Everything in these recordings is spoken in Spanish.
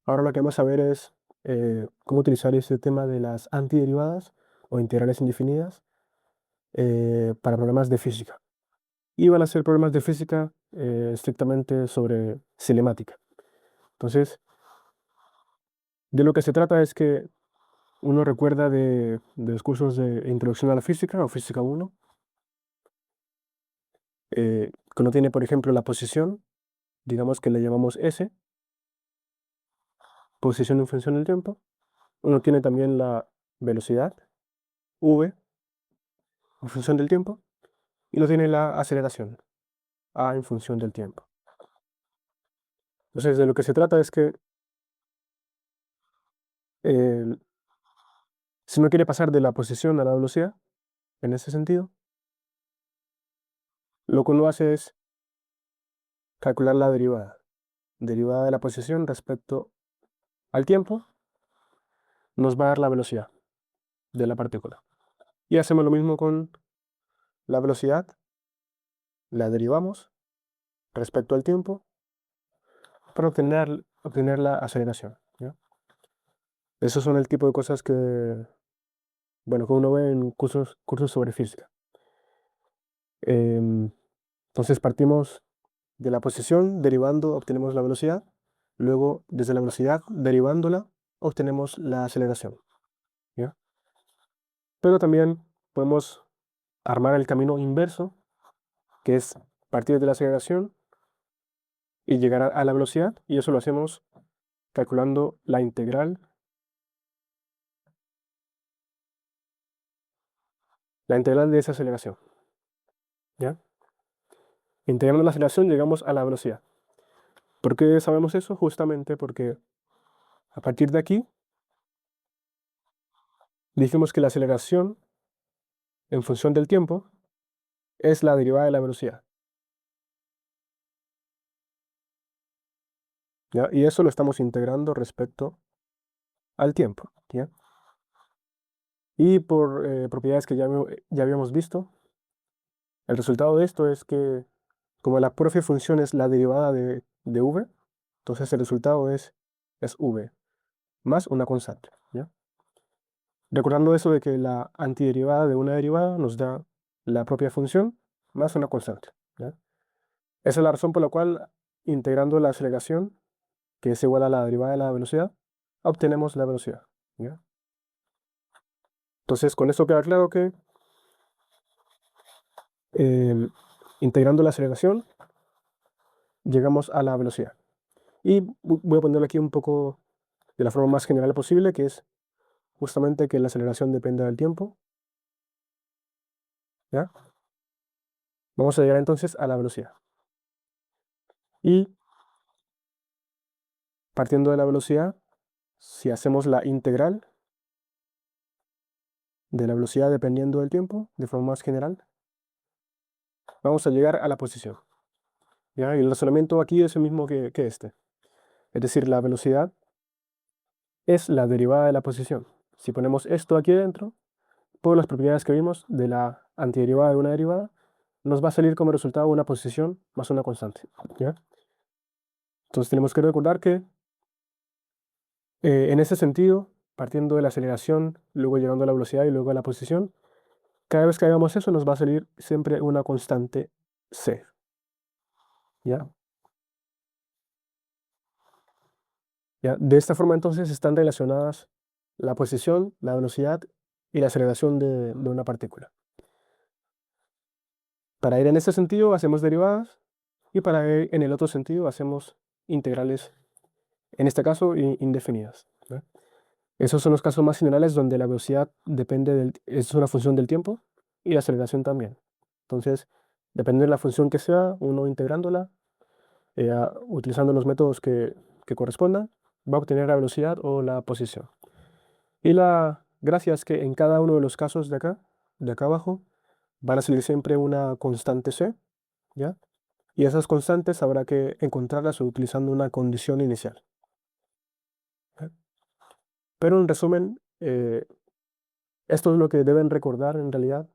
Ahora lo que vamos a ver es cómo utilizar ese tema de las antiderivadas o integrales indefinidas para problemas de física. Y van a ser problemas de física estrictamente sobre cinemática. Entonces, de lo que se trata es que uno recuerda de los cursos de Introducción a la Física o Física 1, que uno tiene, por ejemplo, la posición, digamos que le llamamos S, posición en función del tiempo. Uno tiene también la velocidad, V, en función del tiempo. Y uno tiene la aceleración, A en función del tiempo. Entonces, de lo que se trata es que eh, si uno quiere pasar de la posición a la velocidad, en ese sentido, lo que uno hace es calcular la derivada. Derivada de la posición respecto al tiempo nos va a dar la velocidad de la partícula. Y hacemos lo mismo con la velocidad, la derivamos respecto al tiempo para obtener la aceleración, ¿ya? Esos son el tipo de cosas que uno ve en cursos sobre física. Em, entonces partimos de la posición, derivando, obtenemos la velocidad. Luego, desde la velocidad, derivándola, obtenemos la aceleración, ¿ya? Pero también podemos armar el camino inverso, que es partir de la aceleración y llegar a la velocidad, y eso lo hacemos calculando la integral de esa aceleración, ¿ya? Integrando la aceleración llegamos a la velocidad. ¿Por qué sabemos eso? Justamente porque a partir de aquí dijimos que la aceleración en función del tiempo es la derivada de la velocidad, ¿ya? Y eso lo estamos integrando respecto al tiempo, ¿ya? Y por propiedades que ya habíamos visto, el resultado de esto es que como la propia función es la derivada de v, entonces el resultado es v más una constante, ¿ya? Recordando eso de que la antiderivada de una derivada nos da la propia función más una constante, ¿ya? Esa es la razón por la cual integrando la aceleración, que es igual a la derivada de la velocidad, obtenemos la velocidad, ¿ya? Entonces, con esto queda claro que eh, integrando la aceleración llegamos a la velocidad. Y voy a ponerlo aquí un poco de la forma más general posible, que es justamente que la aceleración dependa del tiempo, ¿ya? Vamos a llegar entonces a la velocidad. Y partiendo de la velocidad, si hacemos la integral de la velocidad dependiendo del tiempo, de forma más general, vamos a llegar a la posición, ¿ya? Y el razonamiento aquí es el mismo que este. Es decir, la velocidad es la derivada de la posición. Si ponemos esto aquí dentro, por las propiedades que vimos de la antiderivada de una derivada, nos va a salir como resultado una posición más una constante, ¿ya? Entonces tenemos que recordar que en ese sentido, partiendo de la aceleración, luego llegando a la velocidad y luego a la posición, cada vez que hagamos eso nos va a salir siempre una constante c, ¿ya? ¿Ya? De esta forma entonces están relacionadas la posición, la velocidad y la aceleración de una partícula. Para ir en ese sentido hacemos derivadas y para ir en el otro sentido hacemos integrales, en este caso indefinidas, ¿ya? Esos son los casos más generales donde la velocidad es una función del tiempo y la aceleración también. Entonces, dependiendo de la función que sea, uno integrándola, utilizando los métodos que correspondan, va a obtener la velocidad o la posición. Y la gracia es que en cada uno de los casos de acá abajo, van a salir siempre una constante c, ¿ya? Y esas constantes habrá que encontrarlas utilizando una condición inicial, ¿ya? Pero en resumen, esto es lo que deben recordar en realidad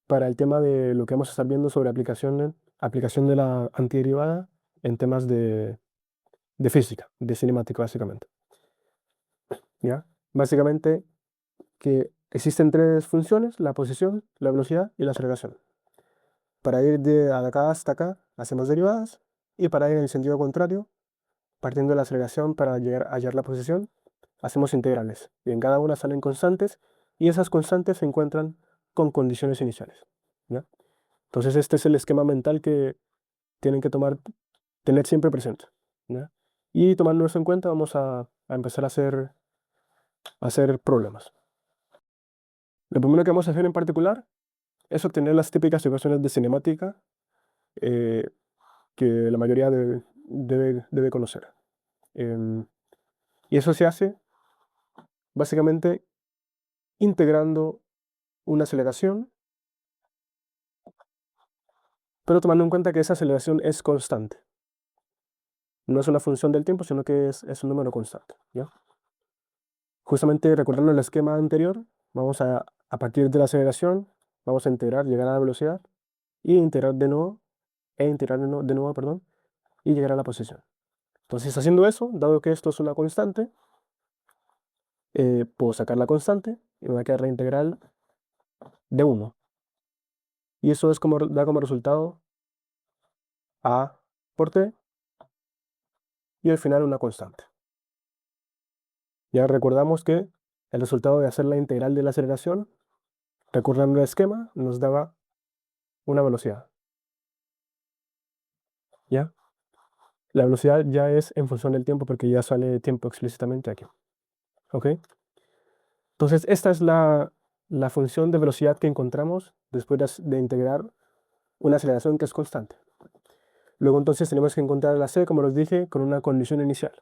para el tema de lo que vamos a estar viendo sobre aplicación de la antiderivada en temas de de física, de cinemática, básicamente. ¿Ya? Básicamente que existen tres funciones: la posición, la velocidad y la aceleración. Para ir de acá hasta acá, hacemos derivadas, y para ir en el sentido contrario, partiendo de la aceleración para llegar a hallar la posición, hacemos integrales. Y en cada una salen constantes, y esas constantes se encuentran con condiciones iniciales. ¿Ya? Entonces este es el esquema mental que tienen que tener siempre presente. ¿Ya? Y tomando eso en cuenta, vamos a empezar a hacer problemas. Lo primero que vamos a hacer en particular es obtener las típicas ecuaciones de cinemática eh, que la mayoría debe conocer. Em, y eso se hace básicamente integrando una aceleración, pero tomando en cuenta que esa aceleración es constante. No es una función del tiempo, sino que es un número constante. ¿Ya? Justamente recordando el esquema anterior, vamos a partir de la aceleración, vamos a integrar, llegar a la velocidad, y integrar de nuevo, integrar de nuevo, perdón, y llegar a la posición. Entonces, haciendo eso, dado que esto es una constante, puedo sacar la constante y me va a quedar la integral de 1. Y eso da como resultado a por t, y al final una constante. Ya recordamos que el resultado de hacer la integral de la aceleración, recordando el esquema, nos daba una velocidad. ¿Ya? La velocidad ya es en función del tiempo porque ya sale tiempo explícitamente aquí. ¿Ok? Entonces, esta es la función de velocidad que encontramos después de integrar una aceleración que es constante. Luego entonces tenemos que encontrar la c, como les dije, con una condición inicial.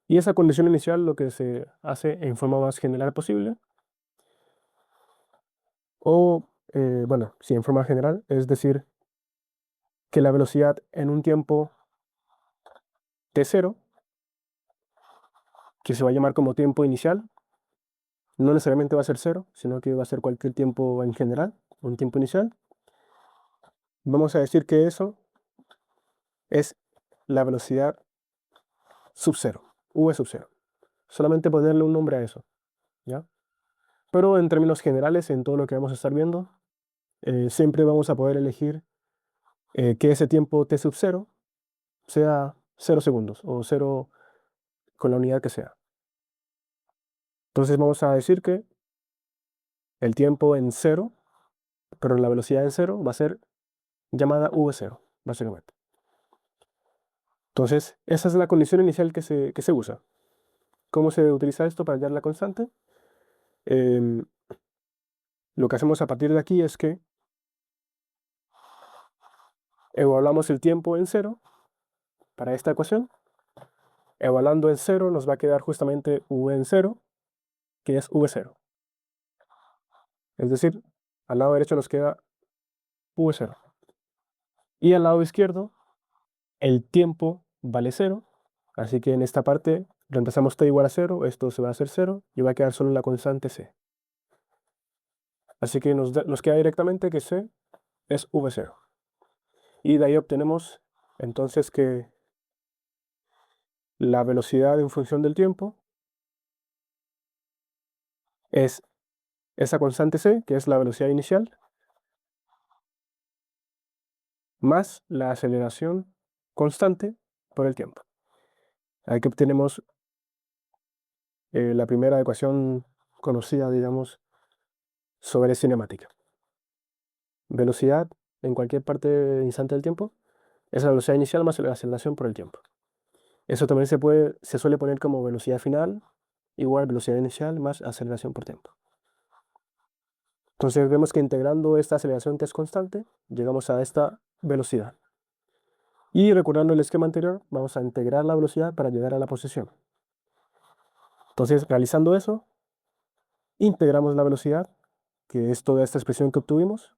Y esa condición inicial lo que se hace en forma más general posible, o bueno, sí, en forma general, es decir, que la velocidad en un tiempo t0, que se va a llamar como tiempo inicial, no necesariamente va a ser 0, sino que va a ser cualquier tiempo en general, un tiempo inicial. Vamos a decir que eso es la velocidad sub 0, v sub 0. Solamente ponerle un nombre a eso, ¿ya? Pero en términos generales, en todo lo que vamos a estar viendo, siempre vamos a poder elegir que ese tiempo t sub 0 sea 0 segundos o 0 con la unidad que sea. Entonces vamos a decir que el tiempo en 0, pero la velocidad en 0 va a ser llamada v0, básicamente. Entonces, esa es la condición inicial que se usa. ¿Cómo se utiliza esto para hallar la constante? Em, lo que hacemos a partir de aquí es que evaluamos el tiempo en 0 para esta ecuación. Evaluando en 0 nos va a quedar justamente v en 0, que es v0. Es decir, al lado derecho nos queda v0. Y al lado izquierdo, el tiempo vale 0. Así que en esta parte reemplazamos t igual a 0, esto se va a hacer 0 y va a quedar solo la constante c. Así que nos queda directamente que c es v0. Y de ahí obtenemos entonces que la velocidad en función del tiempo es esa constante c, que es la velocidad inicial, más la aceleración constante por el tiempo. Aquí obtenemos la primera ecuación conocida, digamos, sobre cinemática. Velocidad en cualquier parte instante del tiempo es la velocidad inicial más la aceleración por el tiempo. Eso también se suele poner como velocidad final igual velocidad inicial más aceleración por tiempo. Entonces vemos que integrando esta aceleración que es constante, llegamos a esta velocidad. Y recordando el esquema anterior, vamos a integrar la velocidad para llegar a la posición. Entonces, realizando eso, integramos la velocidad, que es toda esta expresión que obtuvimos,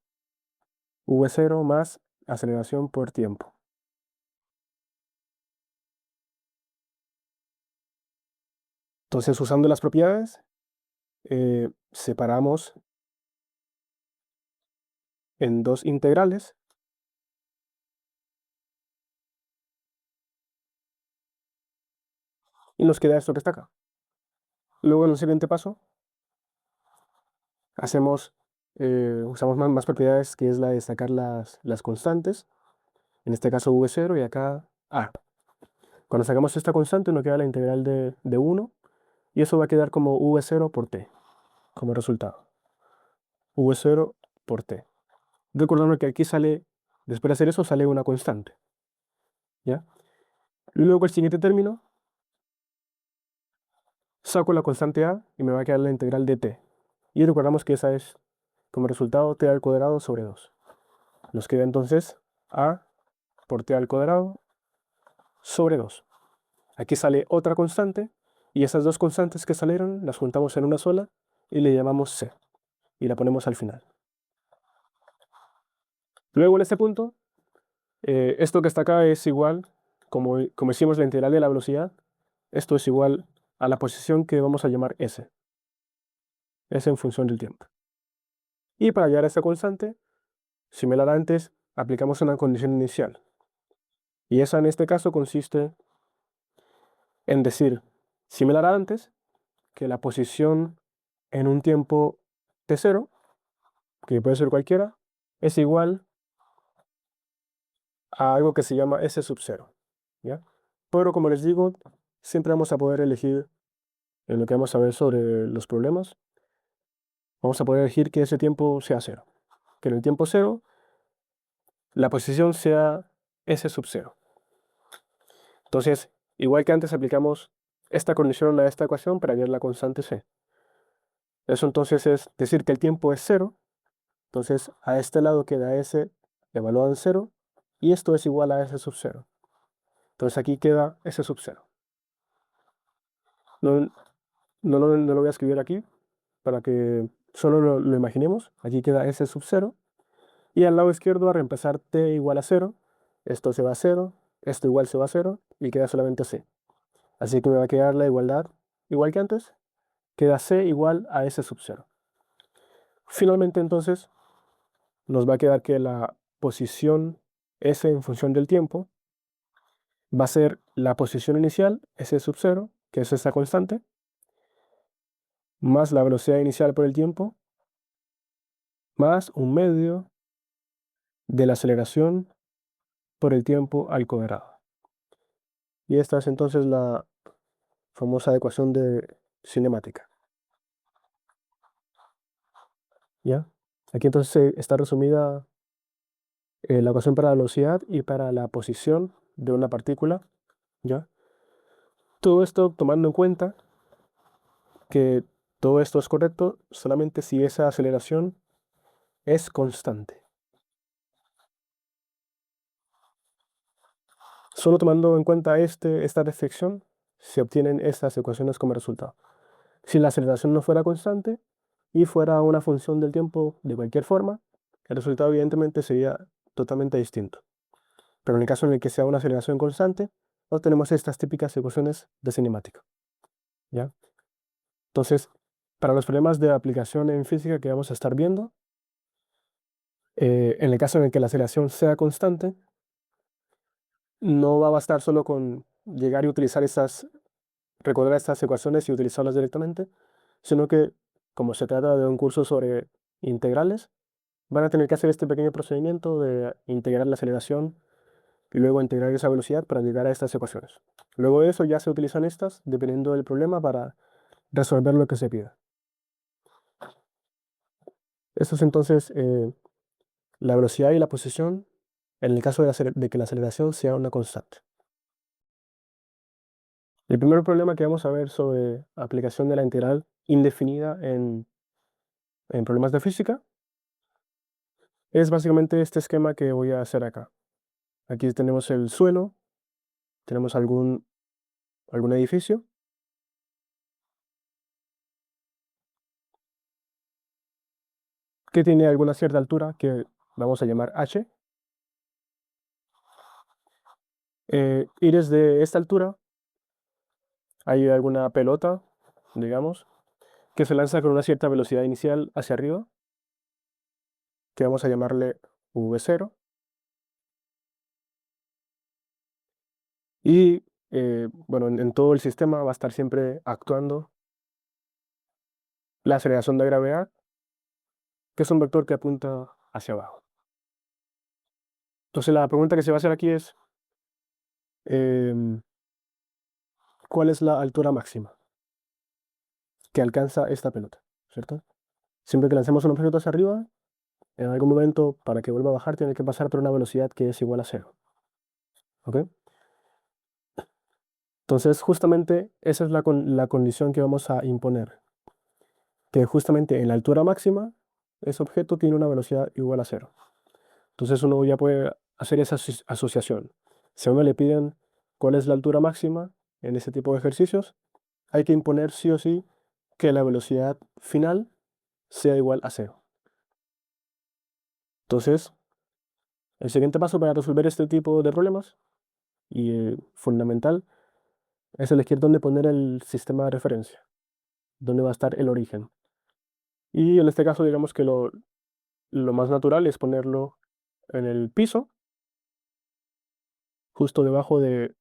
v0 más aceleración por tiempo. Entonces, usando las propiedades, separamos en dos integrales y nos queda esto que está acá. Luego en el siguiente paso usamos más propiedades, que es la de sacar las constantes, en este caso v0 y acá a. Cuando sacamos esta constante nos queda la integral de 1 y eso va a quedar como v0 por t como resultado. v0 por t. Recordando que aquí sale, después de hacer eso, sale una constante. ¿Ya? Y luego el siguiente término, saco la constante a y me va a quedar la integral de t. Y recordamos que esa es como resultado t al cuadrado sobre 2. Nos queda entonces a por t al cuadrado sobre 2. Aquí sale otra constante y esas dos constantes que salieron las juntamos en una sola y le llamamos c y la ponemos al final. Luego en este punto, esto que está acá es igual, como hicimos la integral de la velocidad, esto es igual a la posición que vamos a llamar s en función del tiempo. Y para hallar esta constante, similar a antes, aplicamos una condición inicial. Y esa en este caso consiste en decir, similar a antes, que la posición en un tiempo t0, que puede ser cualquiera, es igual a algo que se llama s sub 0. ¿Ya? Pero como les digo, siempre vamos a poder elegir, en lo que vamos a ver sobre los problemas, vamos a poder elegir que ese tiempo sea 0. Que en el tiempo 0 la posición sea s sub 0. Entonces, igual que antes aplicamos esta condición a esta ecuación para hallar la constante c. Eso entonces es decir que el tiempo es 0. Entonces, a este lado queda s evaluado en 0 y esto es igual a s sub 0. Entonces aquí queda s sub 0. No, no lo voy a escribir aquí para que solo lo imaginemos. Aquí queda s sub 0 y al lado izquierdo a reemplazar t igual a 0, esto se va a 0, esto igual se va a 0 y queda solamente c. Así que me va a quedar la igualdad igual que antes, queda c igual a s sub 0. Finalmente entonces nos va a quedar que la posición s en función del tiempo va a ser la posición inicial, s sub 0, que es esta constante, más la velocidad inicial por el tiempo, más un medio de la aceleración por el tiempo al cuadrado. Y esta es entonces la famosa ecuación de cinemática. ¿Ya? Aquí entonces está resumida la ecuación para la velocidad y para la posición de una partícula. ¿Ya? Todo esto tomando en cuenta que todo esto es correcto solamente si esa aceleración es constante. Solo tomando en cuenta esta restricción se obtienen estas ecuaciones como resultado. Si la aceleración no fuera constante y fuera una función del tiempo de cualquier forma, el resultado evidentemente sería totalmente distinto. Pero en el caso en el que sea una aceleración constante, obtenemos estas típicas ecuaciones de cinemática. ¿Ya? Entonces, para los problemas de aplicación en física que vamos a estar viendo, en el caso en el que la aceleración sea constante, no va a bastar solo con llegar y utilizar recordar estas ecuaciones y utilizarlas directamente, sino que, como se trata de un curso sobre integrales, van a tener que hacer este pequeño procedimiento de integrar la aceleración y luego integrar esa velocidad para llegar a estas ecuaciones. Luego de eso ya se utilizan estas, dependiendo del problema, para resolver lo que se pida. Esto es entonces la velocidad y la posición en el caso de que la aceleración sea una constante. El primer problema que vamos a ver sobre aplicación de la integral indefinida en problemas de física es básicamente este esquema que voy a hacer acá. Aquí tenemos el suelo, tenemos algún edificio, que tiene alguna cierta altura que vamos a llamar h. Y desde esta altura hay alguna pelota, digamos, que se lanza con una cierta velocidad inicial hacia arriba, que vamos a llamarle v0. Y bueno, en todo el sistema va a estar siempre actuando la aceleración de gravedad, que es un vector que apunta hacia abajo. Entonces la pregunta que se va a hacer aquí es, em, ¿cuál es la altura máxima que alcanza esta pelota? ¿Cierto? Siempre que lancemos una pelota hacia arriba, en algún momento, para que vuelva a bajar, tiene que pasar por una velocidad que es igual a cero. ¿Ok? Entonces, justamente esa es la condición que vamos a imponer, que justamente en la altura máxima, ese objeto tiene una velocidad igual a cero. Entonces uno ya puede hacer esa asociación. Si a uno le piden cuál es la altura máxima en ese tipo de ejercicios, hay que imponer sí o sí que la velocidad final sea igual a cero. Entonces, el siguiente paso para resolver este tipo de problemas, y fundamental, es elegir dónde poner el sistema de referencia, dónde va a estar el origen. Y en este caso, digamos que lo más natural es ponerlo en el piso, justo debajo del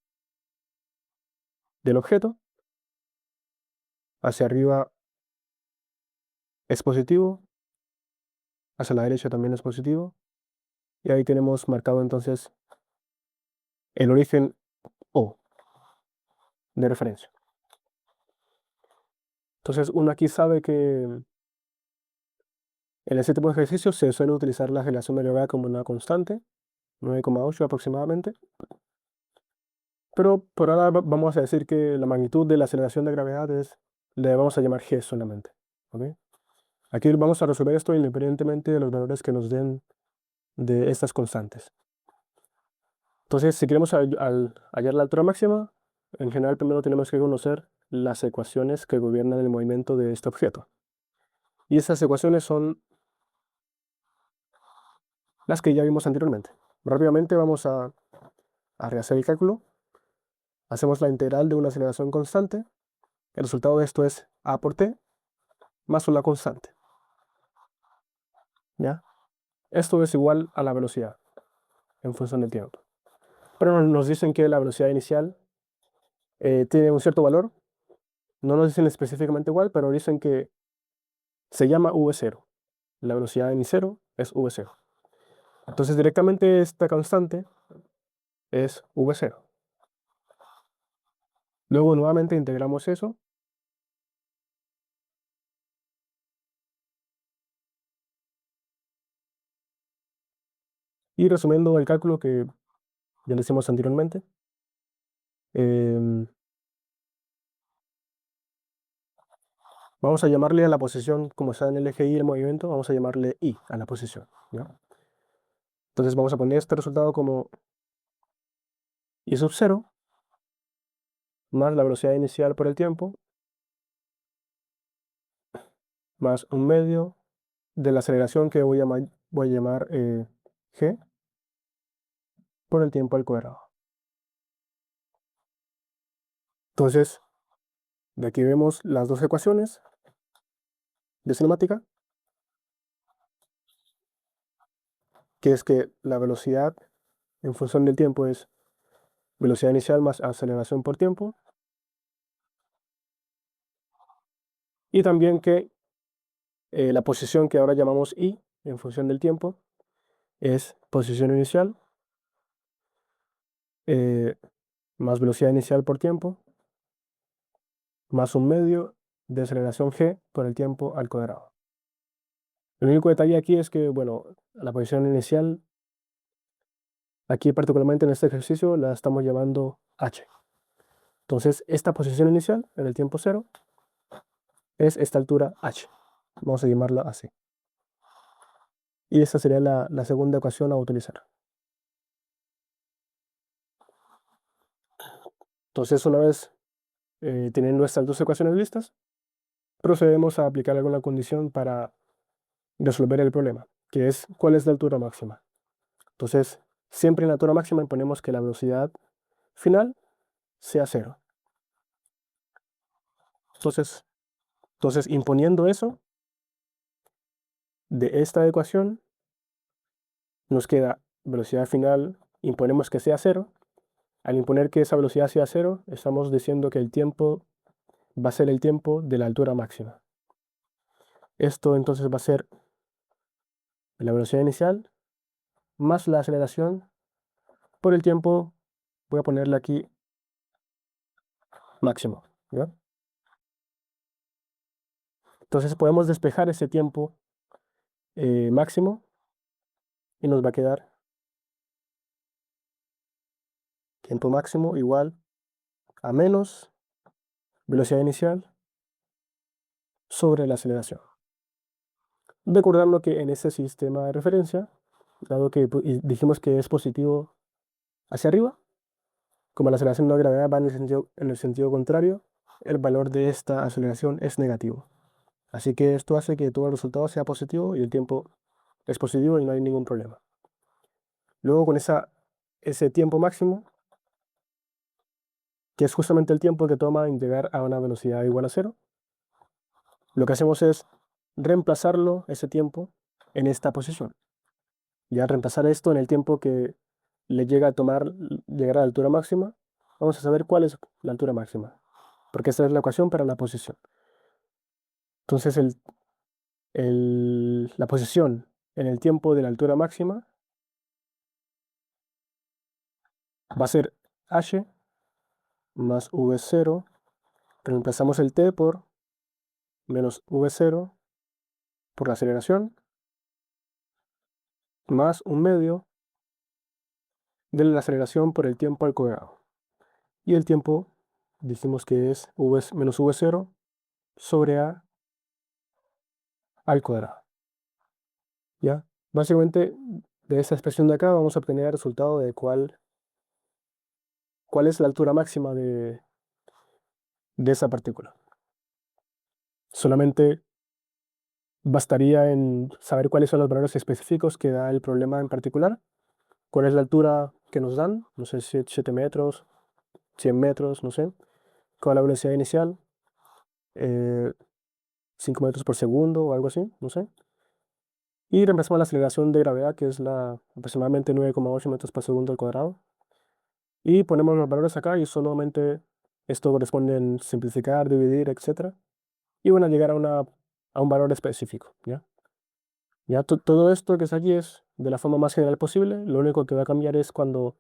objeto. Hacia arriba es positivo, hacia la derecha también es positivo. Y ahí tenemos marcado entonces el origen O de referencia. Entonces uno aquí sabe que en ese tipo de ejercicios se suele utilizar la relación de gravedad como una constante, 9,8 aproximadamente. Pero por ahora vamos a decir que la magnitud de la aceleración de gravedad le vamos a llamar G solamente. ¿Ok? Aquí vamos a resolver esto independientemente de los valores que nos den de estas constantes. Entonces, si queremos hallar la altura máxima, en general primero tenemos que conocer las ecuaciones que gobiernan el movimiento de este objeto. Y esas ecuaciones son las que ya vimos anteriormente. Rápidamente vamos a rehacer el cálculo. Hacemos la integral de una aceleración constante. El resultado de esto es a por t más una constante. ¿Ya? Esto es igual a la velocidad en función del tiempo. Pero nos dicen que la velocidad inicial tiene un cierto valor. No nos dicen específicamente cuál, pero dicen que se llama v0. La velocidad en I0 es v0. Entonces directamente esta constante es v0. Luego nuevamente integramos eso y resumiendo el cálculo que ya lo hicimos anteriormente, em, vamos a llamarle a la posición, como está en el eje Y el movimiento, vamos a llamarle I a la posición, ¿ya? Entonces vamos a poner este resultado como I sub 0 más la velocidad inicial por el tiempo más un medio de la aceleración que voy a llamar G por el tiempo al cuadrado. Entonces, de aquí vemos las dos ecuaciones de cinemática, que es que la velocidad en función del tiempo es velocidad inicial más aceleración por tiempo, y también que la posición que ahora llamamos I en función del tiempo es posición inicial eh, más velocidad inicial por tiempo más un medio de aceleración G por el tiempo al cuadrado. El único detalle aquí es que, bueno, la posición inicial, aquí particularmente en este ejercicio, la estamos llamando H. Entonces, esta posición inicial en el tiempo cero es esta altura H. Vamos a llamarla así. Y esta sería la segunda ecuación a utilizar. Entonces, una vez teniendo estas dos ecuaciones listas, procedemos a aplicar alguna condición para resolver el problema, que es cuál es la altura máxima. Entonces, siempre en la altura máxima imponemos que la velocidad final sea cero. Entonces, imponiendo eso, de esta ecuación nos queda velocidad final, imponemos que sea cero. Al imponer que esa velocidad sea cero, estamos diciendo que el tiempo va a ser el tiempo de la altura máxima. Esto entonces va a ser la velocidad inicial más la aceleración por el tiempo, voy a ponerle aquí máximo, ¿ya? Entonces podemos despejar ese tiempo máximo y nos va a quedar tiempo máximo igual a menos velocidad inicial sobre la aceleración. Recordando que en este sistema de referencia, dado que y dijimos que es positivo hacia arriba, como la aceleración de la gravedad va en el sentido contrario, el valor de esta aceleración es negativo. Así que esto hace que todo el resultado sea positivo y el tiempo es positivo y no hay ningún problema. Luego con ese tiempo máximo, que es justamente el tiempo que toma en llegar a una velocidad igual a cero, lo que hacemos es reemplazarlo, ese tiempo, en esta posición. Ya reemplazar esto en el tiempo que le llega a tomar llegar a la altura máxima. Vamos a saber cuál es la altura máxima, porque esta es la ecuación para la posición. Entonces la posición en el tiempo de la altura máxima va a ser h más v0. Reemplazamos el t por menos v0 por la aceleración, más un medio de la aceleración por el tiempo al cuadrado. Y el tiempo decimos que es menos v0 sobre a al cuadrado. ¿Ya? Básicamente, de esta expresión de acá vamos a obtener el resultado de cuál es la altura máxima de esa partícula. Solamente bastaría en saber cuáles son los valores específicos que da el problema en particular, cuál es la altura que nos dan, no sé, 7 metros, 100 metros, no sé, cuál es la velocidad inicial, eh, 5 metros por segundo o algo así, no sé. Y reemplazamos la aceleración de gravedad, que es aproximadamente 9,8 metros por segundo al cuadrado. Y ponemos los valores acá y solamente esto corresponde en simplificar, dividir, etc. Y van a llegar a un valor específico, ¿ya? Ya todo esto que está aquí es de la forma más general posible. Lo único que va a cambiar es cuando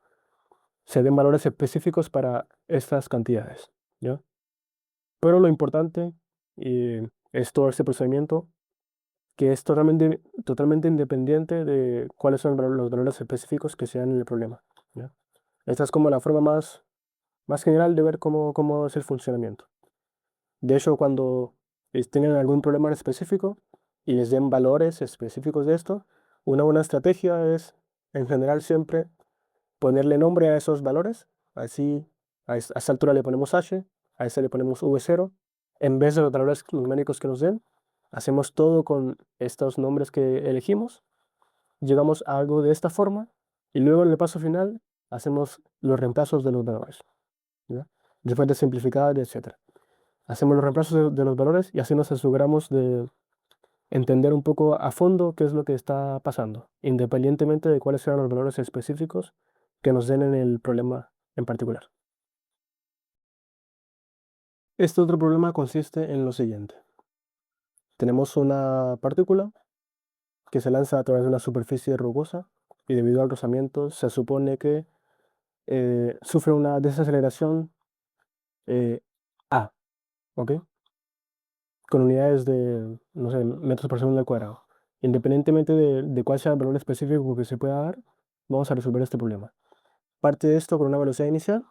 se den valores específicos para estas cantidades, ¿ya? Pero lo importante es todo este procedimiento que es totalmente independiente de cuáles son los valores específicos que sean en el problema, ¿ya? Esta es como la forma más general de ver cómo es el funcionamiento. De hecho, cuando tengan algún problema en específico y les den valores específicos de esto, una buena estrategia es, en general, siempre ponerle nombre a esos valores. Así, a esa altura le ponemos h, a ese le ponemos v0. En vez de los valores numéricos que nos den, hacemos todo con estos nombres que elegimos, llegamos a algo de esta forma y luego en el paso final hacemos los reemplazos de los valores, ¿ya? Después de simplificar, etc. Hacemos los reemplazos de los valores y así nos aseguramos de entender un poco a fondo qué es lo que está pasando, independientemente de cuáles sean los valores específicos que nos den en el problema en particular. Este otro problema consiste en lo siguiente. Tenemos una partícula que se lanza a través de una superficie rugosa y debido al rozamiento se supone que sufre una desaceleración eh, A, ¿ok? Con unidades de, no sé, metros por segundo al cuadrado. Independientemente de cuál sea el valor específico que se pueda dar, vamos a resolver este problema. Parte de esto con una velocidad inicial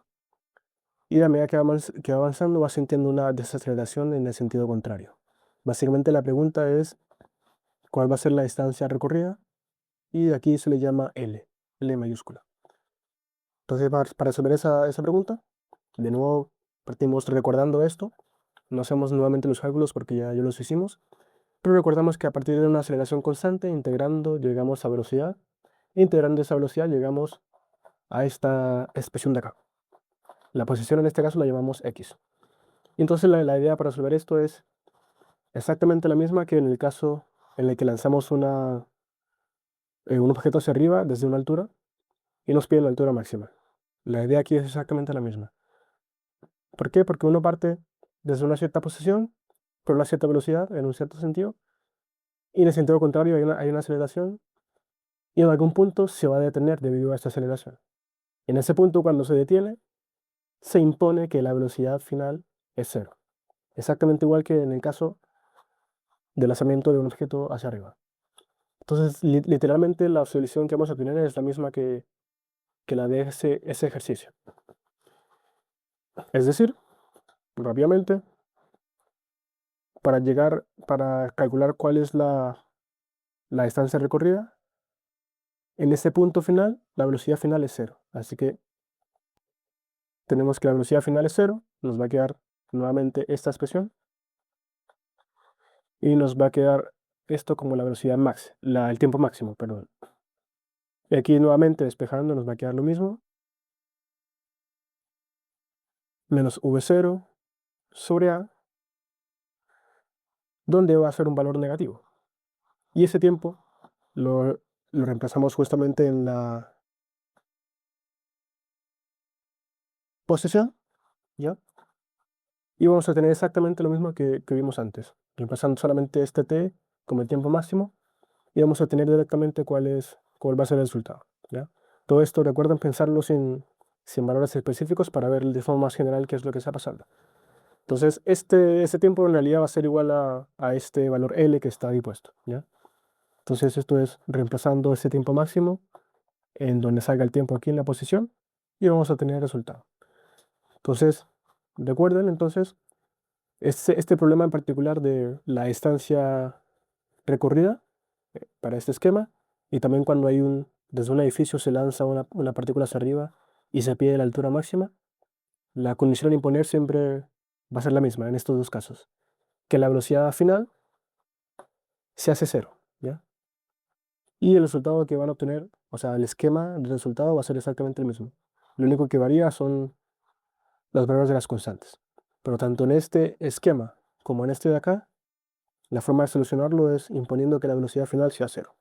y a medida que va avanzando va sintiendo una desaceleración en el sentido contrario. Básicamente la pregunta es cuál va a ser la distancia recorrida y de aquí se le llama L mayúscula. Entonces para resolver esa pregunta, de nuevo partimos recordando esto, no hacemos nuevamente los cálculos porque ya los hicimos, pero recordamos que a partir de una aceleración constante, integrando llegamos a velocidad, integrando esa velocidad llegamos a esta expresión de acá. La posición en este caso la llamamos x. Y entonces la idea para resolver esto es exactamente la misma que en el caso en el que lanzamos un objeto hacia arriba desde una altura y nos pide la altura máxima. La idea aquí es exactamente la misma. ¿Por qué? Porque uno parte desde una cierta posición, por una cierta velocidad, en un cierto sentido, y en el sentido contrario hay una aceleración, y en algún punto se va a detener debido a esta aceleración. En ese punto, cuando se detiene, se impone que la velocidad final es cero. Exactamente igual que en el caso del lanzamiento de un objeto hacia arriba. Entonces, literalmente la solución que vamos a tener es la misma que la de ese ejercicio. Es decir, rápidamente, para calcular cuál es la distancia recorrida, en ese punto final, la velocidad final es cero. Así que tenemos que la velocidad final es cero, nos va a quedar nuevamente esta expresión, y nos va a quedar esto como la velocidad máxima, el tiempo máximo, perdón. Y aquí nuevamente despejando nos va a quedar lo mismo, menos v0 sobre a, donde va a ser un valor negativo. Y ese tiempo lo reemplazamos justamente en la posición, ¿ya? Y vamos a tener exactamente lo mismo que vimos antes, reemplazando solamente este t como el tiempo máximo, y vamos a tener directamente cuál va a ser el resultado, ¿ya? Todo esto recuerden pensarlo sin valores específicos para ver de forma más general qué es lo que está pasando. Entonces, este tiempo en realidad va a ser igual a este valor L que está ahí puesto, ¿ya? Entonces, esto es reemplazando ese tiempo máximo en donde salga el tiempo aquí en la posición, y vamos a tener el resultado. Entonces, recuerden entonces este problema en particular de la distancia recorrida para este esquema, y también cuando desde un edificio se lanza una partícula hacia arriba y se pide la altura máxima, la condición a imponer siempre va a ser la misma en estos dos casos, que la velocidad final se hace cero, ¿ya? Y el resultado que van a obtener, o sea, el esquema del resultado va a ser exactamente el mismo. Lo único que varía son los valores de las constantes. Pero tanto en este esquema como en este de acá, la forma de solucionarlo es imponiendo que la velocidad final sea cero.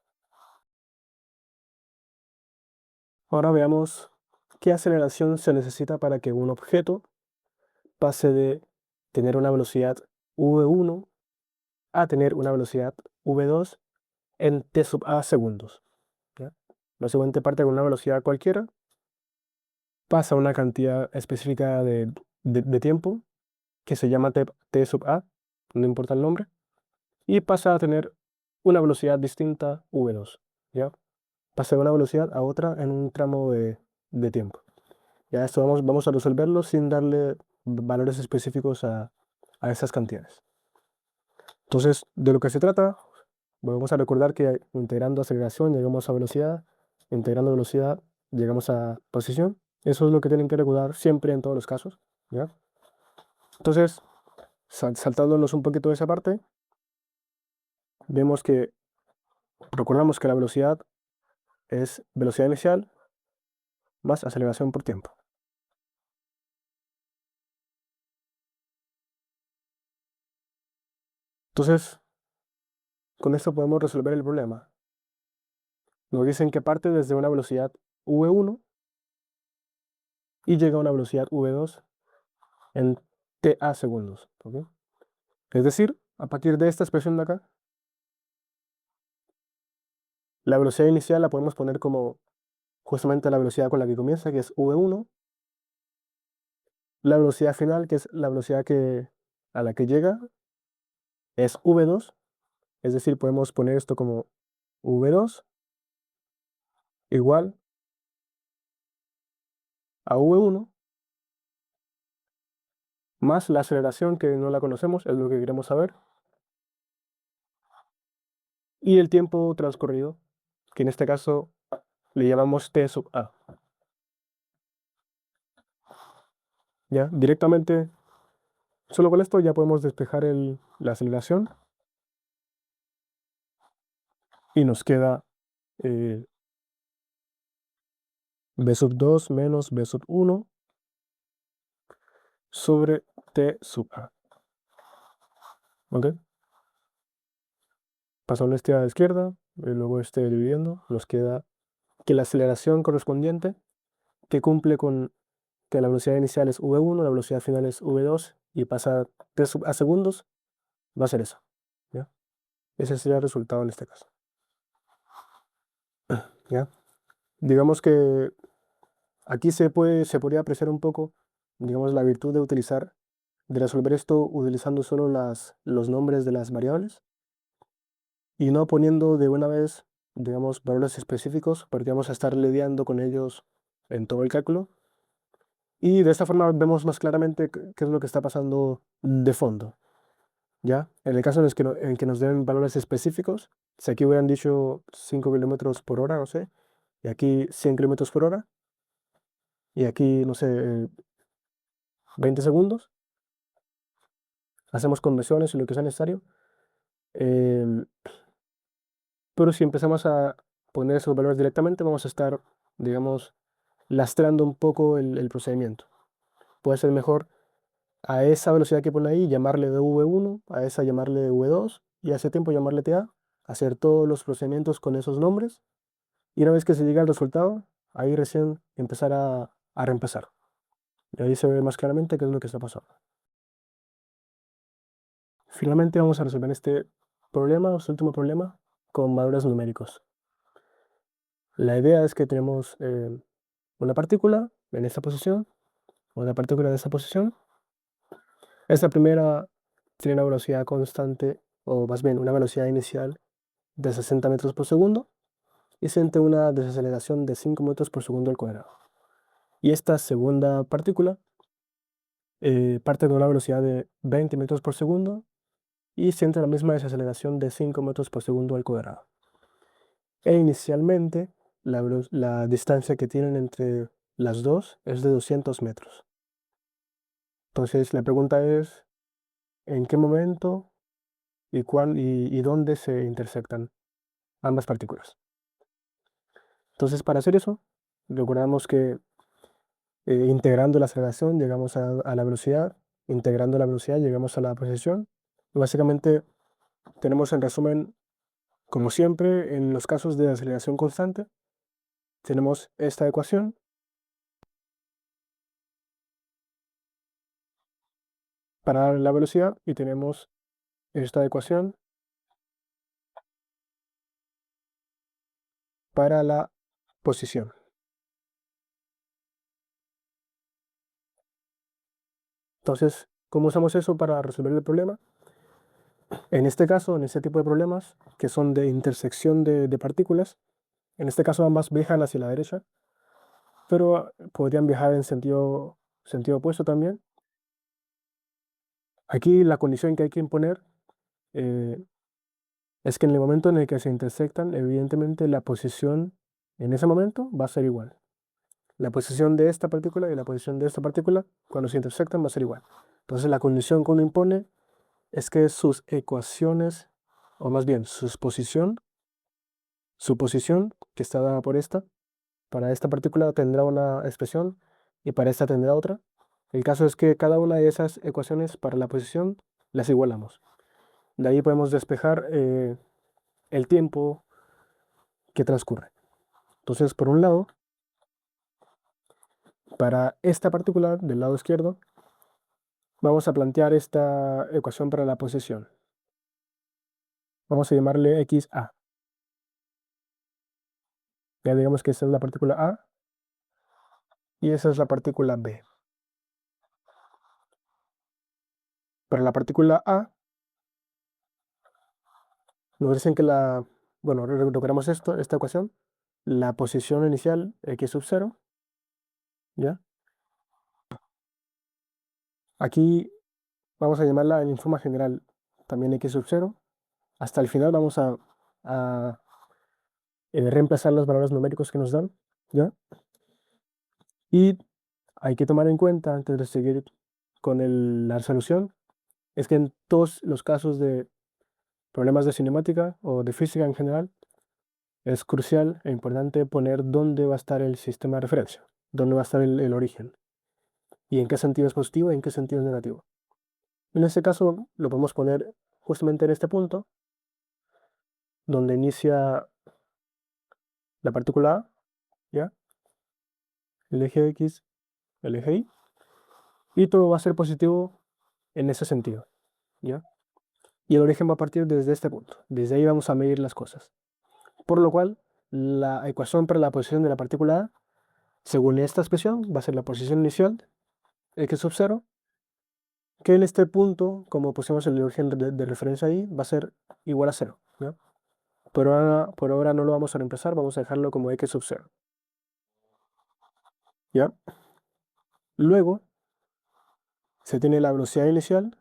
Ahora veamos qué aceleración se necesita para que un objeto pase de tener una velocidad v1 a tener una velocidad v2 en t sub a segundos, ¿ya? Básicamente parte con una velocidad cualquiera, pasa una cantidad específica de tiempo que se llama t sub a, no importa el nombre, y pasa a tener una velocidad distinta v2, ¿ya? Pasa de una velocidad a otra en un tramo de tiempo. Ya esto vamos a resolverlo sin darle valores específicos a esas cantidades. Entonces, de lo que se trata, vamos a recordar que integrando aceleración llegamos a velocidad, integrando velocidad llegamos a posición. Eso es lo que tienen que recordar siempre en todos los casos, ¿ya? Entonces, saltándonos un poquito de esa parte, vemos que recordamos que la velocidad es velocidad inicial más aceleración por tiempo. Entonces, con esto podemos resolver el problema. Nos dicen que parte desde una velocidad v1 y llega a una velocidad v2 en ta segundos, ¿ok? Es decir, a partir de esta expresión de acá, la velocidad inicial la podemos poner como justamente la velocidad con la que comienza, que es v1, la velocidad final, que es la velocidad a la que llega, es v2, es decir, podemos poner esto como v2 igual a v1 más la aceleración, que no la conocemos, es lo que queremos saber, y el tiempo transcurrido, que en este caso le llamamos t sub a. ¿Ya? Directamente, solo con esto ya podemos despejar la aceleración, y nos queda b sub 2 menos b sub 1 sobre t sub a. ¿Ok? Pasando este a la izquierda, y luego este dividiendo, nos queda que la aceleración correspondiente que cumple con que la velocidad inicial es v1, la velocidad final es v2 y pasa 3 a segundos, va a ser eso, ¿ya? Ese sería el resultado en este caso, ¿ya? Digamos que aquí se podría apreciar un poco, digamos, la virtud de resolver esto utilizando solo los nombres de las variables y no poniendo de una vez, digamos, valores específicos, porque vamos a estar lidiando con ellos en todo el cálculo. Y de esta forma vemos más claramente qué es lo que está pasando de fondo, ¿ya? En el caso en que nos den valores específicos, si aquí hubieran dicho 5 kilómetros por hora, no sé, y aquí 100 kilómetros por hora, y aquí, no sé, 20 segundos, hacemos conversiones y lo que sea necesario. em, pero si empezamos a poner esos valores directamente, vamos a estar, digamos, lastrando un poco el procedimiento. Puede ser mejor a esa velocidad que pone ahí llamarle v1, a esa llamarle v2 y a ese tiempo llamarle ta, hacer todos los procedimientos con esos nombres y una vez que se llega al resultado, ahí recién empezar a reempezar. Y ahí se ve más claramente qué es lo que está pasando. Finalmente vamos a resolver este problema, este último problema, con valores numéricos. La idea es que tenemos una partícula en esta posición, otra partícula en esta posición. Esta primera tiene una velocidad constante, o más bien una velocidad inicial de 60 metros por segundo y siente una desaceleración de 5 metros por segundo al cuadrado. Y esta segunda partícula parte de una velocidad de 20 metros por segundo y siente la misma desaceleración de 5 metros por segundo al cuadrado. E inicialmente la distancia que tienen entre las dos es de 200 metros. Entonces la pregunta es, ¿en qué momento y dónde se intersectan ambas partículas? Entonces para hacer eso, recordamos que integrando la aceleración llegamos a la velocidad, integrando la velocidad llegamos a la precesión. Y básicamente tenemos en resumen, como siempre, en los casos de aceleración constante, tenemos esta ecuación para la velocidad y tenemos esta ecuación para la posición. Entonces, ¿cómo usamos eso para resolver el problema? En este caso, en este tipo de problemas, que son de intersección de partículas, en este caso ambas viajan hacia la derecha, pero podrían viajar en sentido opuesto también. Aquí la condición que hay que imponer eh, es que en el momento en el que se intersectan, evidentemente la posición en ese momento va a ser igual. La posición de esta partícula y la posición de esta partícula, cuando se intersectan, va a ser igual. Entonces la condición que uno impone es que sus ecuaciones, o más bien su posición, que está dada por esta, para esta partícula tendrá una expresión y para esta tendrá otra. El caso es que cada una de esas ecuaciones para la posición las igualamos. De ahí podemos despejar el tiempo que transcurre. Entonces, por un lado, para esta partícula del lado izquierdo, vamos a plantear esta ecuación para la posición. Vamos a llamarle XA. Ya digamos que esta es la partícula A y esa es la partícula B. Para la partícula A, nos dicen que bueno, recuperamos esta ecuación, la posición inicial X sub 0, ¿ya? Aquí vamos a llamarla en forma general también X sub 0. Hasta el final vamos a reemplazar los valores numéricos que nos dan, ¿ya? Y hay que tomar en cuenta, antes de seguir con la resolución, es que en todos los casos de problemas de cinemática o de física en general, es crucial e importante poner dónde va a estar el sistema de referencia, dónde va a estar el origen, y en qué sentido es positivo y en qué sentido es negativo. En este caso lo podemos poner justamente en este punto, donde inicia la partícula A, ¿ya? el eje X, el eje Y, y todo va a ser positivo en ese sentido, ¿ya? Y el origen va a partir desde este punto. Desde ahí vamos a medir las cosas. Por lo cual, la ecuación para la posición de la partícula A, según esta expresión, va a ser la posición inicial, x sub 0, que en este punto, como pusimos el origen de referencia ahí, va a ser igual a 0, ¿ya? Por ahora no lo vamos a reemplazar, vamos a dejarlo como x sub 0, ¿ya? Luego, se tiene la velocidad inicial,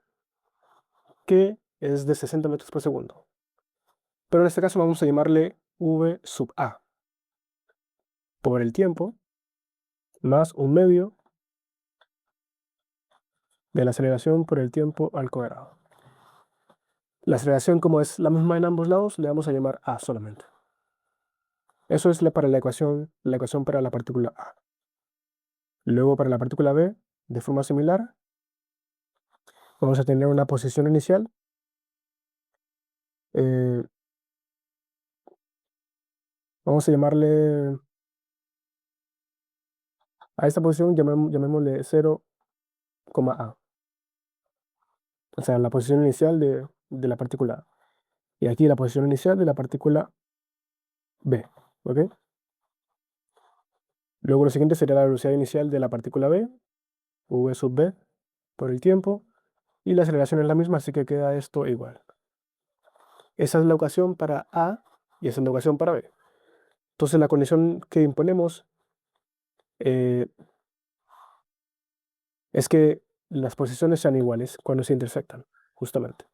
que es de 60 metros por segundo. Pero en este caso vamos a llamarle v sub a, por el tiempo, más un medio de la aceleración por el tiempo al cuadrado. La aceleración, como es la misma en ambos lados, le vamos a llamar a solamente. Eso es para la ecuación para la partícula A. Luego, para la partícula B, de forma similar, vamos a tener una posición inicial. eh, Vamos a llamarle a esta posición, llamémosle 0, A. O sea, la posición inicial de la partícula A. Y aquí la posición inicial de la partícula B. ¿Ok? Luego lo siguiente sería la velocidad inicial de la partícula B, v sub b, por el tiempo. Y la aceleración es la misma, así que queda esto igual. Esa es la ecuación para A y esa es la ecuación para B. Entonces la condición que imponemos eh, es que las posiciones sean iguales cuando se intersectan, justamente.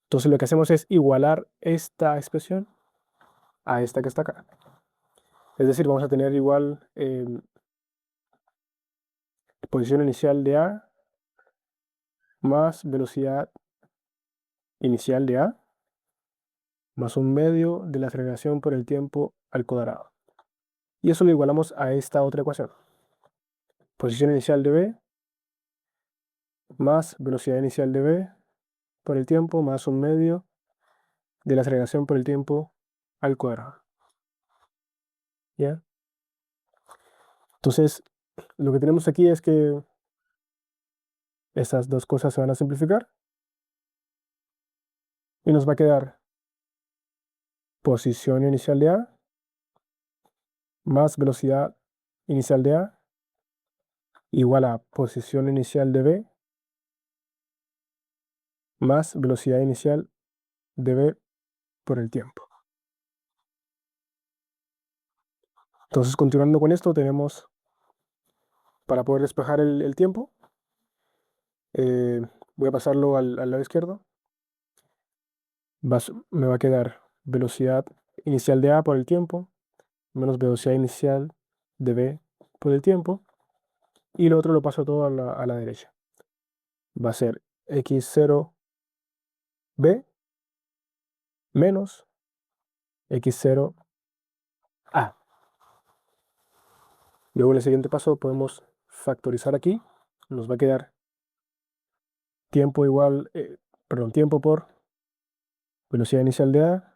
Entonces lo que hacemos es igualar esta expresión a esta que está acá. Es decir, vamos a tener igual posición inicial de A más velocidad inicial de A más un medio de la aceleración por el tiempo al cuadrado. Y eso lo igualamos a esta otra ecuación. Posición inicial de B más velocidad inicial de B por el tiempo más un medio de la aceleración por el tiempo al cuadrado. ¿Ya? Entonces, lo que tenemos aquí es que estas dos cosas se van a simplificar y nos va a quedar posición inicial de A más velocidad inicial de A igual a posición inicial de B más velocidad inicial de B por el tiempo. Entonces, continuando con esto, tenemos, para poder despejar el tiempo, eh, voy a pasarlo al lado izquierdo. Me va a quedar velocidad inicial de A por el tiempo menos velocidad inicial de B por el tiempo. Y lo otro lo paso todo a la derecha. Va a ser x0b menos x0a. Luego en el siguiente paso podemos factorizar aquí. Nos va a quedar tiempo igual, tiempo por velocidad inicial de A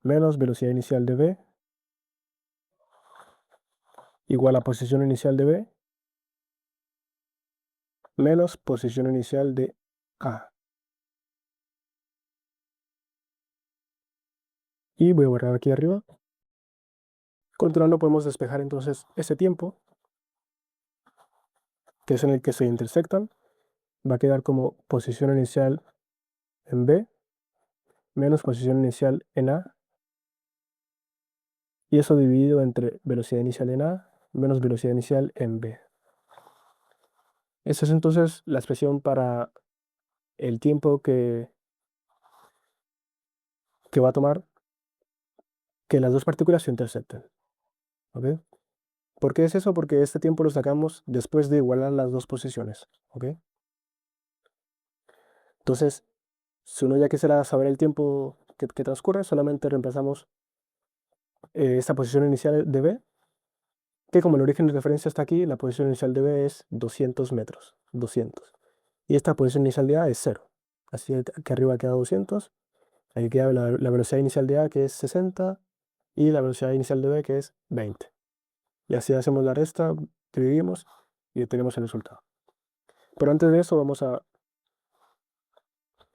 menos velocidad inicial de B igual a posición inicial de B menos posición inicial de A. Y voy a borrar aquí arriba. Controlando podemos despejar entonces ese tiempo, que es en el que se intersectan. Va a quedar como posición inicial en B menos posición inicial en A. Y eso dividido entre velocidad inicial en A menos velocidad inicial en B. Esa es entonces la expresión para el tiempo que va a tomar que las dos partículas se intersecten. ¿Ok? ¿Por qué es eso? Porque este tiempo lo sacamos después de igualar las dos posiciones. ¿Ok? Entonces, si uno ya quisiera saber el tiempo que transcurre, solamente reemplazamos esta posición inicial de B, que como el origen de referencia está aquí, la posición inicial de B es 200 metros. 200. Y esta posición inicial de A es 0. Así que arriba queda 200. Aquí queda la velocidad inicial de A, que es 60, y la velocidad inicial de B, que es 20. Y así hacemos la resta, dividimos y tenemos el resultado. Pero antes de eso vamos a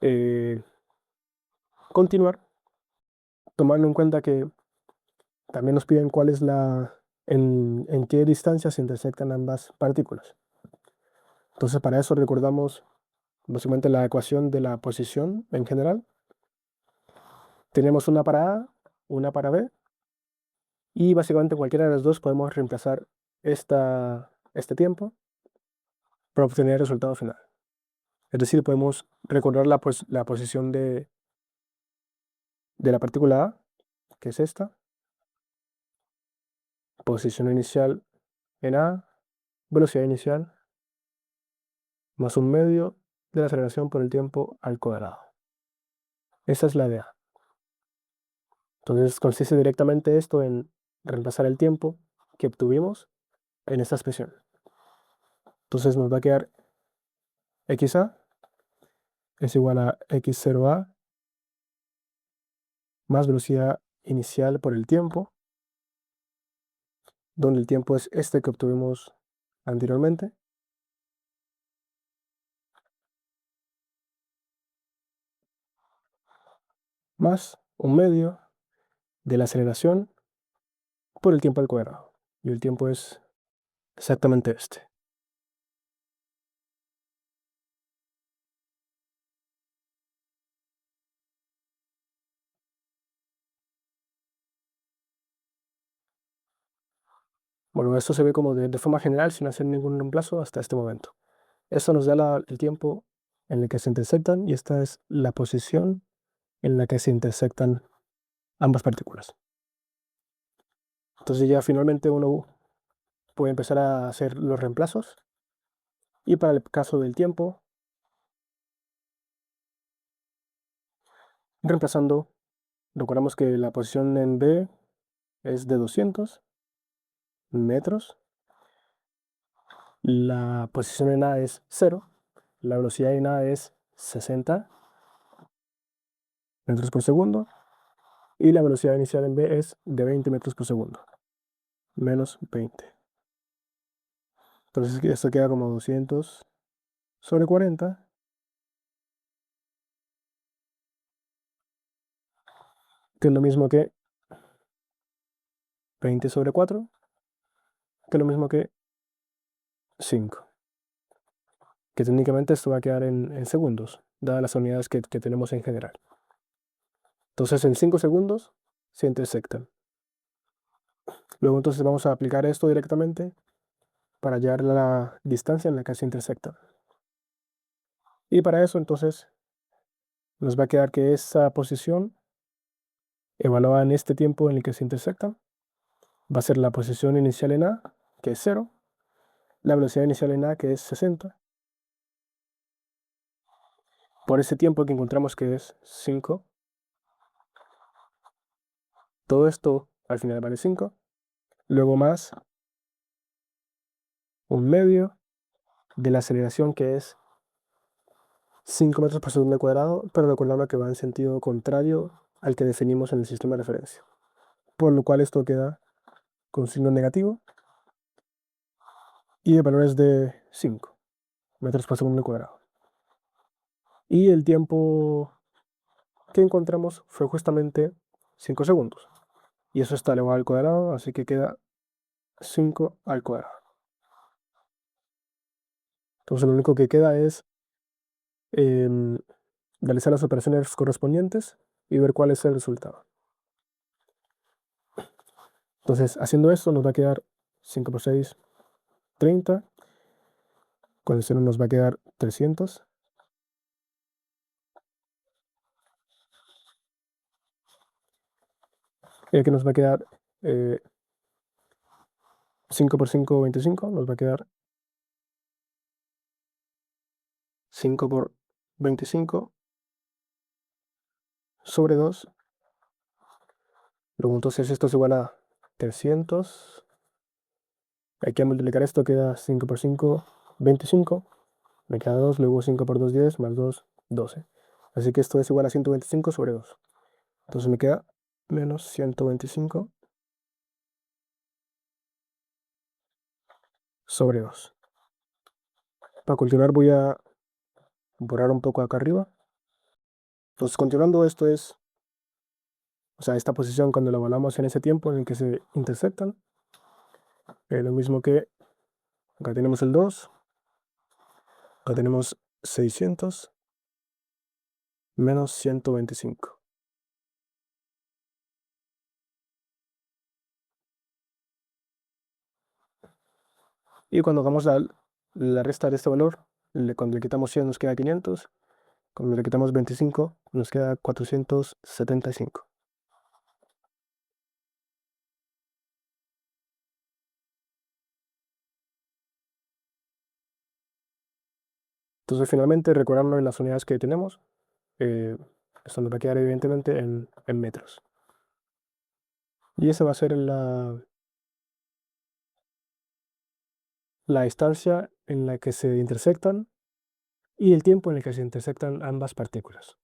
eh, continuar tomando en cuenta que también nos piden cuál es en qué distancia se intersectan ambas partículas. Entonces para eso recordamos básicamente la ecuación de la posición en general. Tenemos una para A, una para B, y básicamente cualquiera de las dos podemos reemplazar este tiempo para obtener el resultado final. Es decir, podemos recordar la posición de la partícula A, que es esta, posición inicial en A, velocidad inicial, más un medio de la aceleración por el tiempo al cuadrado. Esa es la de A. Entonces consiste directamente esto en reemplazar el tiempo que obtuvimos en esta expresión. Entonces nos va a quedar xa es igual a x0a más velocidad inicial por el tiempo, donde el tiempo es este que obtuvimos anteriormente, más un medio de la aceleración por el tiempo al cuadrado. Y el tiempo es exactamente este. Bueno, esto se ve como de forma general sin hacer ningún reemplazo hasta este momento. Esto nos da el tiempo en el que se intersectan y esta es la posición en la que se intersectan ambas partículas. Entonces ya finalmente uno puede empezar a hacer los reemplazos. Y para el caso del tiempo, reemplazando, recordamos que la posición en B es de 200 metros, la posición en A es 0, la velocidad en A es 60 metros por segundo y la velocidad inicial en B es de 20 metros por segundo, menos 20. Entonces esto queda como 200 sobre 40, que es lo mismo que 20 sobre 4, que es lo mismo que 5. Que técnicamente esto va a quedar en segundos, dadas las unidades que tenemos en general. Entonces en 5 segundos se intersectan. Luego entonces vamos a aplicar esto directamente para hallar la distancia en la que se intersectan. Y para eso entonces nos va a quedar que esa posición evaluada en este tiempo en el que se intersectan va a ser la posición inicial en A, que es 0, la velocidad inicial en A, que es 60, por ese tiempo que encontramos que es 5. Todo esto al final vale 5. Luego más un medio de la aceleración que es 5 metros por segundo al cuadrado, pero recordando que va en sentido contrario al que definimos en el sistema de referencia. Por lo cual esto queda con signo negativo y el valor es de 5 metros por segundo al cuadrado. Y el tiempo que encontramos fue justamente 5 segundos. Y eso está elevado al cuadrado, así que queda 5 al cuadrado. Entonces lo único que queda es em, realizar las operaciones correspondientes y ver cuál es el resultado. Entonces, haciendo esto nos va a quedar 5 por 6, 30. Con el 0 nos va a quedar 300. Y aquí nos va a quedar 5 por 5, 25. Nos va a quedar 5 por 25 sobre 2. Luego entonces esto es igual a 300. Aquí a multiplicar esto queda 5 por 5, 25. Me queda 2, luego 5 por 2, 10, más 2, 12. Así que esto es igual a 125 sobre 2. Entonces me queda menos 125 sobre 2. Para continuar voy a borrar un poco acá arriba. Entonces, continuando, esto es, o sea, esta posición cuando la evaluamos en ese tiempo en el que se intersectan. Lo mismo que acá tenemos el 2, acá tenemos 600 menos 125. Y cuando hagamos la resta de este valor, cuando le quitamos 100 nos queda 500, cuando le quitamos 25 nos queda 475. Entonces finalmente recordando en las unidades que tenemos, esto nos va a quedar evidentemente en metros. Y esa va a ser la distancia en la que se intersectan y el tiempo en el que se intersectan ambas partículas.